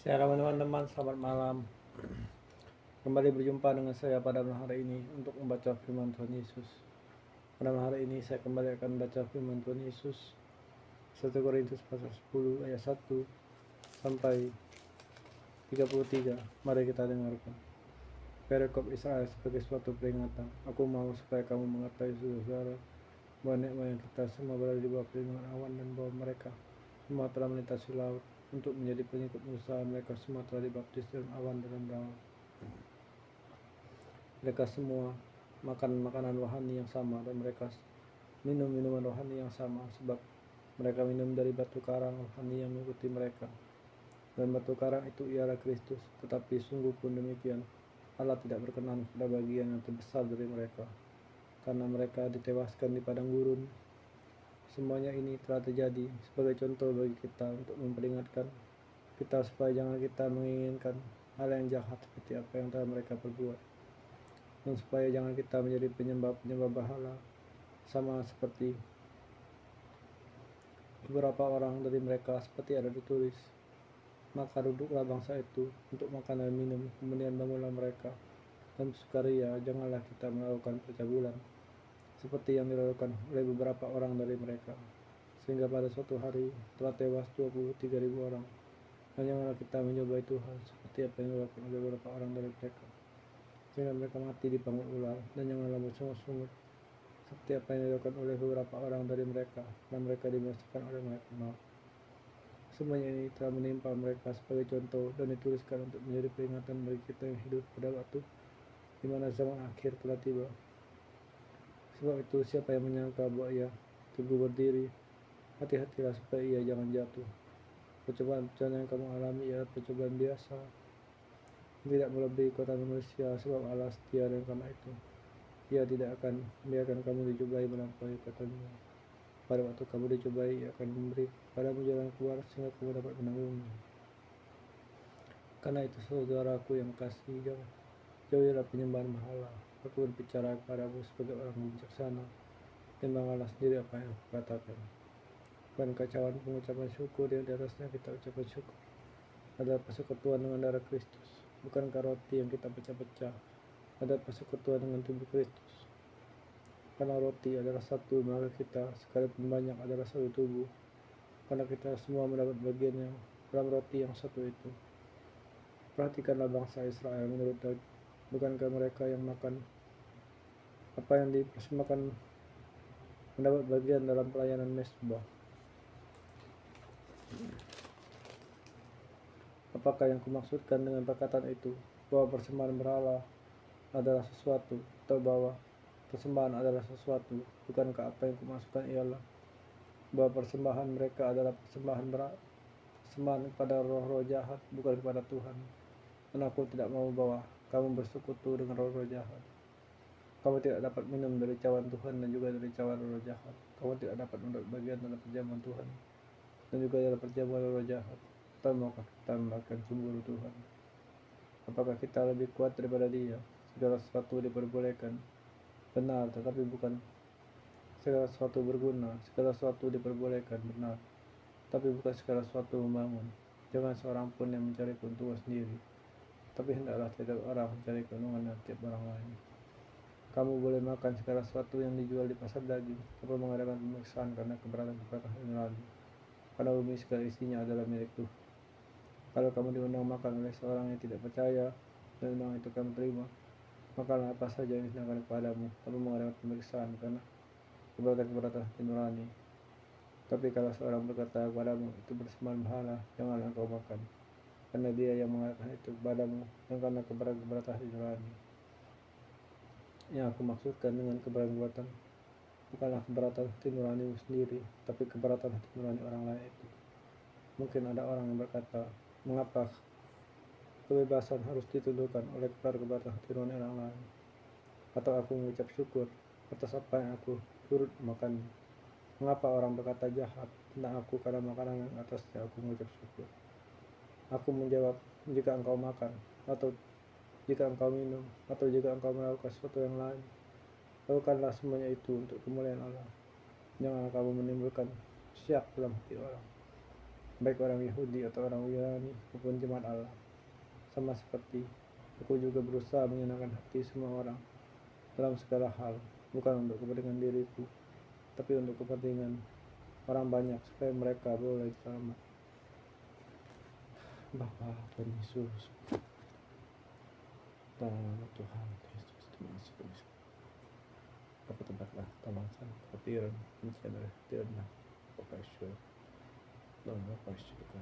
Shalom teman-teman, selamat malam. Kembali berjumpa dengan saya pada malam hari ini untuk membaca firman Tuhan Yesus. Pada malam hari ini saya kembali akan membaca firman Tuhan Yesus 1 Korintus pasal 10 ayat 1 sampai 33. Mari kita dengarkan. Perikop Israel sebagai suatu peringatan. Aku mau supaya kamu mengetahui saudara bahwa nenek moyang kita semua berada di bawah perlindungan awan dan bahwa mereka semua telah melintasi laut. Untuk menjadi pengikut Musa, mereka semua telah dibaptis dalam awan dan dalam. Mereka semua makan makanan rohani yang sama dan mereka minum minuman rohani yang sama, sebab mereka minum dari batu karang rohani yang mengikuti mereka. Dan batu karang itu ialah Kristus. Tetapi sungguh pun demikian, Allah tidak berkenan pada bagian yang terbesar dari mereka, karena mereka ditewaskan di padang gurun. Semuanya ini telah terjadi sebagai contoh bagi kita untuk memperingatkan kita supaya jangan kita menginginkan hal yang jahat seperti apa yang telah mereka perbuat, dan supaya jangan kita menjadi penyembah berhala sama seperti beberapa orang dari mereka, seperti ada ditulis, maka duduklah bangsa itu untuk makan dan minum, kemudian bangunlah mereka dan bersukaria. Janganlah kita melakukan percabulan seperti yang dilakukan oleh beberapa orang dari mereka, sehingga pada suatu hari telah tewas 23.000 orang. Dan janganlah kita mencobai Tuhan seperti apa yang dilakukan oleh beberapa orang dari mereka, sehingga mereka mati dipanggul ular. Dan janganlah bersungut-sungut seperti apa yang dilakukan oleh beberapa orang dari mereka, dan mereka dimusnahkan oleh malaikat maut. Semuanya ini telah menimpa mereka sebagai contoh dan dituliskan untuk menjadi peringatan bagi kita yang hidup pada waktu di mana zaman akhir telah tiba. Sebab itu siapa yang menyangka bahwa ia teguh berdiri, hati-hatilah supaya ia jangan jatuh. Percobaan-percobaan yang kamu alami ialah percobaan biasa, tidak melebihi kekuatan manusia, sebab Allah setia, dan karena itu Ia tidak akan membiarkan kamu dicobai melampaui kekuatanmu. Pada waktu kamu dicobai, Ia akan memberi padamu jalan keluar sehingga kamu dapat menanggungnya. Karena itu saudaraku yang kasih, jauhilah penyembahan berhala. Aku berbicara kepadamu sebagai orang bijaksana, timbangkanlah sendiri apa yang aku katakan. Bukan kacauan pengucapan syukur yang di atasnya kita ucapkan syukur adalah persekutuan dengan darah Kristus. Bukankah roti yang kita pecah-pecah adalah persekutuan dengan tubuh Kristus? Karena roti adalah satu, maka kita sekalipun banyak adalah satu tubuh, karena kita semua mendapat bagian yang dalam roti yang satu itu. Perhatikanlah bangsa Israel menurut Daud. Bukankah mereka yang makan apa yang dipersembahkan mendapat bagian dalam pelayanan mezbah? Apakah yang kumaksudkan dengan perkataan itu, bahwa persembahan berhala adalah sesuatu, atau bahwa persembahan adalah sesuatu? Bukankah apa yang kumaksudkan ialah bahwa persembahan mereka adalah persembahan kepada roh-roh jahat, bukan kepada Tuhan. Dan aku tidak mau bahwa kamu bersekutu dengan roh-roh jahat. Kamu tidak dapat minum dari cawan Tuhan dan juga dari cawan roh jahat. Kamu tidak dapat mendapat bagian dalam perjamuan Tuhan dan juga dalam perjamuan roh jahat. Atau maukah kita melakukan cemburu Tuhan? Apakah kita lebih kuat daripada Dia? Segala sesuatu diperbolehkan, benar, tetapi bukan segala sesuatu berguna. Segala sesuatu diperbolehkan, benar, tapi bukan segala sesuatu membangun. Jangan seorang pun yang mencari keuntungan sendiri, tapi hendaklah tiap orang mencari keuntungan tiap orang lain. Kamu boleh makan segala sesuatu yang dijual di pasar daging, tanpa mengadakan pemeriksaan karena keberatan nurani, karena bumi segala isinya adalah milik Tuhan. Kalau kamu diundang makan oleh seorang yang tidak percaya, dan undangan itu kamu terima, makanlah apa saja yang disenangkan kepadamu, tanpa mengadakan pemeriksaan karena keberatan nurani. Tapi kalau seorang berkata kepadamu, itu persembahan berhala, janganlah engkau makan, karena dia yang mengatakan itu kepadamu, dan karena keberatan hati nurani. Yang aku maksudkan dengan keberatan bukanlah keberatan hati nuranimu sendiri, tapi keberatan hati nurani orang lain itu. Mungkin ada orang yang berkata, mengapa kebebasan harus ditentukan oleh keberatan hati nurani orang lain? Atau aku mengucap syukur atas apa yang aku turut makan? Mengapa orang berkata jahat tentang aku karena makanan yang atasnya aku mengucap syukur? Aku menjawab, jika engkau makan, atau jika engkau minum, atau jika engkau melakukan sesuatu yang lain, lakukanlah semuanya itu untuk kemuliaan Allah. Janganlah kamu menimbulkan syak dalam hati orang. baik orang Yahudi atau orang Yunani maupun jemaat Allah. Sama seperti aku juga berusaha menyenangkan hati semua orang dalam segala hal, bukan untuk kepentingan diriku, tapi untuk kepentingan orang banyak supaya mereka boleh selamat. Bapa dan Yesus, dalam Tuhan Yesus, Tuhan Yesus, Bapa tempatlah taman kepikiran, mencari tirna, Bapa Yesus, dalam Bapa Yesus.